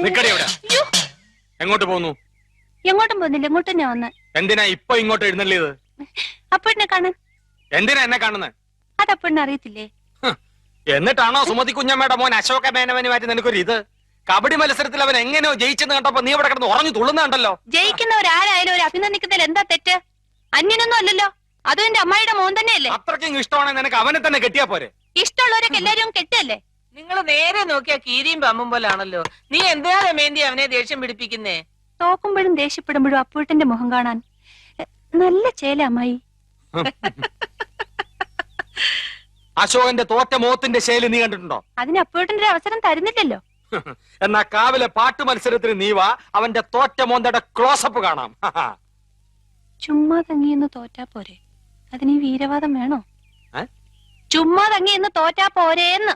നിക്കടി അവിടെ. എങ്ങോട്ട് പോന്നു? എങ്ങോട്ടും പോകുന്നില്ല, ഇങ്ങോട്ട് തന്നെ വന്ന്. എന്തിനാ ഇപ്പൊ ഇങ്ങോട്ട് എഴുന്നള്ളിയത്? അപ്പോഴിനെ കാണാൻ. എന്തിനാ എന്നെ കാണുന്നത്? അതപ്പോഴിനെ അറിയത്തില്ലേ? എന്നിട്ടാണോ സുമതി കുഞ്ഞമ്മയുടെ മോൻ അശോക മേനവനുമായിട്ട് നിനക്കൊരു ഇത്? കബഡി മത്സരത്തിൽ അവൻ എങ്ങനെയോ ജയിച്ചെന്ന് കണ്ടപ്പോ നീ ഇവിടെ കിടന്ന് ഉറഞ്ഞു തുള്ളുന്നുണ്ടല്ലോ. ജയിക്കുന്നവരാരായാലും ഒരു അഭിനന്ദിക്കുന്നതിൽ എന്താ തെറ്റ്? അന്യനൊന്നും അല്ലല്ലോ, അതും എന്റെ അമ്മായിയുടെ മോൻ തന്നെയല്ലേ. അത്രയ്ക്കും ഇഷ്ടമാണെങ്കിൽ നിനക്ക് അവനെ തന്നെ കെട്ടിയാ പോരെ? ഇഷ്ടമുള്ളവരൊക്കെ എല്ലാരും കെട്ടല്ലേ? നിങ്ങൾ നേരെ നോക്കിയാ കീരിയും പമ്പും പോലാണല്ലോ. നീ എന്താ രമേന്തി അവനെ ദേഷ്യം പിടിപ്പിക്കുന്നേ? തോക്കുമ്പോഴും ദേഷ്യപ്പെടുമ്പോഴും അപ്പൂട്ടന്റെ മുഖം കാണാൻ നല്ല ചേല അമ്മായി. അശോകന്റെ തോറ്റ മോത്തിന്റെ ശൈലി നീ കണ്ടിട്ടുണ്ടോ? അതിന് അപ്പൂട്ടന്റെ ഒരു അവസരം തരുന്നില്ലല്ലോ. എന്നാ കാവിലെ പാട്ട് മത്സരത്തിന് നീ വാ, അവന്റെ തോറ്റ മോന്തയുടെ ക്ലോസപ്പ് കാണാം. ചുമ്മാ തങ്ങിയെന്ന് തോറ്റാ പോരെ, അതിന് ഈ വീരവാദം വേണോ? ഏ? ചുമ്മാ തങ്ങിയെന്ന് തോറ്റാ പോരേന്ന്.